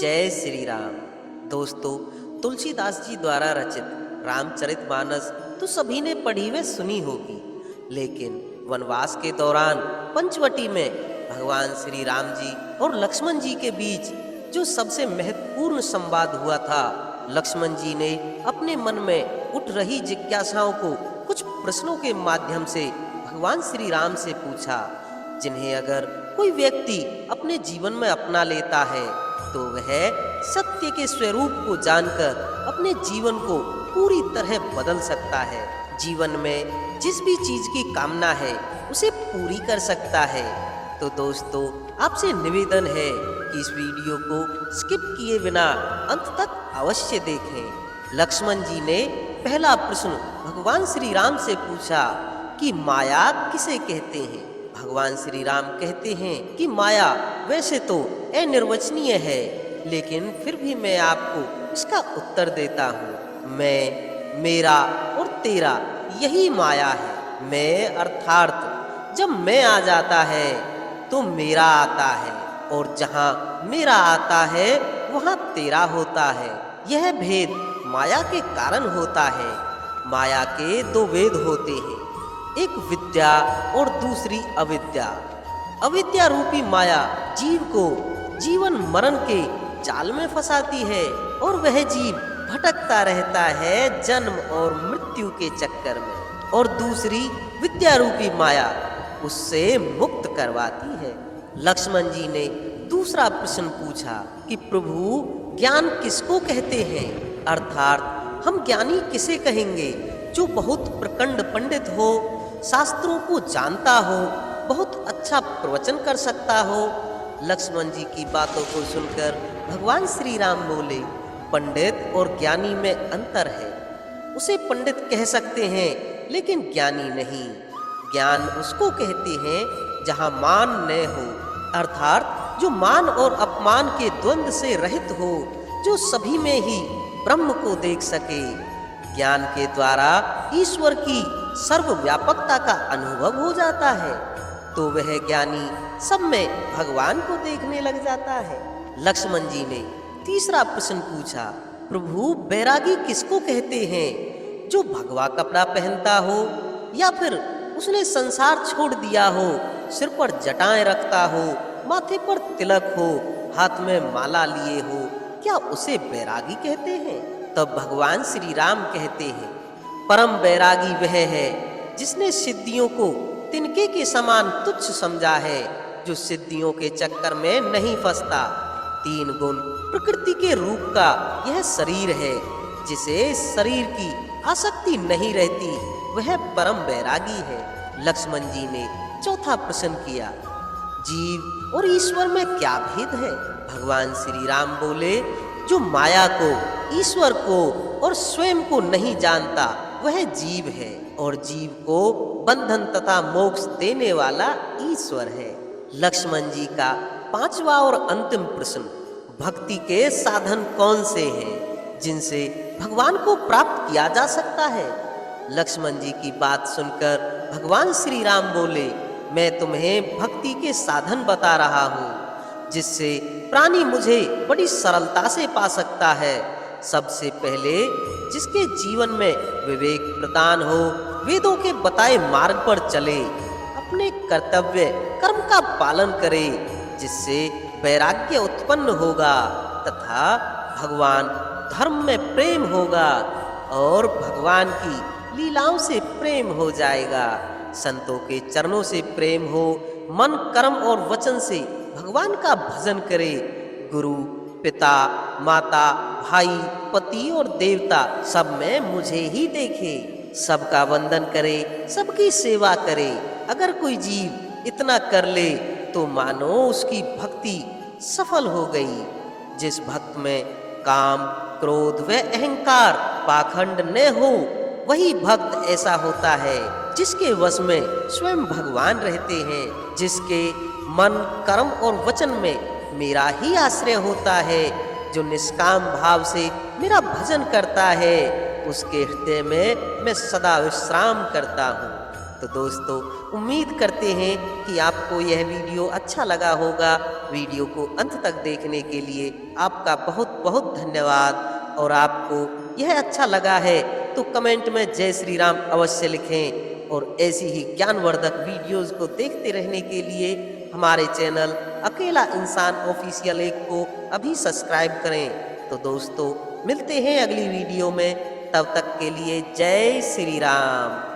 जय श्री राम। दोस्तों, तुलसीदास जी द्वारा रचित रामचरितमानस तो सभी ने पढ़ी व सुनी होगी, लेकिन वनवास के दौरान पंचवटी में भगवान श्री राम जी और लक्ष्मण जी के बीच जो सबसे महत्वपूर्ण संवाद हुआ था, लक्ष्मण जी ने अपने मन में उठ रही जिज्ञासाओं को कुछ प्रश्नों के माध्यम से भगवान श्री राम से पूछा, जिन्हें अगर कोई व्यक्ति अपने जीवन में अपना लेता है तो वह सत्य के स्वरूप को जानकर अपने जीवन को पूरी तरह बदल सकता है। जीवन में जिस भी चीज की कामना है उसे पूरी कर सकता है। तो दोस्तों, आपसे निवेदन है कि इस वीडियो को स्किप किए बिना अंत तक अवश्य देखें। लक्ष्मण जी ने पहला प्रश्न भगवान श्री राम से पूछा कि माया किसे कहते हैं। भगवान श्री राम कहते हैं कि माया वैसे तो अनिर्वचनीय है, लेकिन फिर भी मैं आपको इसका उत्तर देता हूँ। मैं, मेरा और तेरा यही माया है। मैं अर्थात जब मैं आ जाता है तो मेरा आता है, और जहाँ मेरा आता है वहाँ तेरा होता है। यह भेद माया के कारण होता है। माया के दो वेद होते हैं, एक विद्या और दूसरी अविद्या। अविद्या रूपी माया जीव को जीवन मरण के जाल में फंसाती है और वह जीव भटकता रहता है जन्म और मृत्यु के चक्कर में, और दूसरी विद्या रूपी माया उससे मुक्त करवाती है। लक्ष्मण जी ने दूसरा प्रश्न पूछा कि प्रभु, ज्ञान किसको कहते हैं, अर्थात हम ज्ञानी किसे कहेंगे जो बहुत प्रकांड पंडित हो, शास्त्रों को जानता हो, बहुत अच्छा प्रवचन कर सकता हो। लक्ष्मण जी की बातों को सुनकर भगवान श्री राम बोले, पंडित और ज्ञानी में अंतर है। उसे पंडित कह सकते हैं लेकिन ज्ञानी नहीं। ज्ञान उसको कहते हैं जहाँ मान न हो, अर्थात जो मान और अपमान के द्वंद्व से रहित हो, जो सभी में ही ब्रह्म को देख सके। ज्ञान के द्वारा ईश्वर की सर्वव्यापकता का अनुभव हो जाता है, तो वह ज्ञानी सब में भगवान को देखने लग जाता है। लक्ष्मण जी ने तीसरा प्रश्न पूछा, प्रभु, बैरागी किसको कहते हैं, जो भगवा कपड़ा पहनता हो या फिर उसने संसार छोड़ दिया हो, सिर पर जटाएं रखता हो, माथे पर तिलक हो, हाथ में माला लिए हो, क्या उसे बैरागी कहते हैं? तब भगवान श्री राम कहते हैं, परम बैरागी वह है जिसने सिद्धियों को तिनके के समान तुच्छ समझा है, जो सिद्धियों के चक्कर में नहीं फंसता। तीन गुण प्रकृति के रूप का यह शरीर है, जिसे शरीर की आसक्ति नहीं रहती, वह परम बैरागी है। लक्ष्मण जी ने चौथा प्रश्न किया, जीव और ईश्वर में क्या भेद है? भगवान श्री राम बोले, जो माया को, ईश्वर को और स्वयं को नहीं जानता वह जीव है, और जीव को बंधन तथा मोक्ष देने वाला ईश्वर है। लक्ष्मण जी का पांचवा और अंतिम प्रश्न, भक्ति के साधन कौन से हैं जिनसे भगवान को प्राप्त किया जा सकता है? लक्ष्मण जी की बात सुनकर भगवान श्री राम बोले, मैं तुम्हें भक्ति के साधन बता रहा हूँ, जिससे प्राणी मुझे बड़ी सरलता से पा सकता है। सबसे पहले जिसके जीवन में विवेक प्रदान हो, वेदों के बताए मार्ग पर चले, अपने कर्तव्य कर्म का पालन करे, जिससे वैराग्य उत्पन्न होगा तथा भगवान धर्म में प्रेम होगा और भगवान की लीलाओं से प्रेम हो जाएगा। संतों के चरणों से प्रेम हो, मन, कर्म और वचन से भगवान का भजन करे, गुरु, पिता, माता, भाई, पति और देवता सब में मुझे ही देखे, सबका वंदन करे, सबकी सेवा करे। अगर कोई जीव इतना कर ले तो मानो उसकी भक्ति सफल हो गई। जिस भक्त में काम, क्रोध व अहंकार, पाखंड न हो, वही भक्त ऐसा होता है जिसके वश में स्वयं भगवान रहते हैं। जिसके मन, कर्म और वचन में मेरा ही आश्रय होता है, जो निष्काम भाव से मेरा भजन करता है, उसके हृदय में मैं सदा विश्राम करता हूँ। तो दोस्तों उम्मीद करते हैं कि आपको यह वीडियो अच्छा लगा होगा। वीडियो को अंत तक देखने के लिए आपका बहुत बहुत धन्यवाद। और आपको यह अच्छा लगा है तो कमेंट में जय श्री राम अवश्य लिखें। और ऐसी ही ज्ञानवर्धक वीडियोस को देखते रहने के लिए हमारे चैनल अकेला इंसान ऑफिशियल एक को अभी सब्सक्राइब करें। तो दोस्तों मिलते हैं अगली वीडियो में, तब तक के लिए जय श्री राम।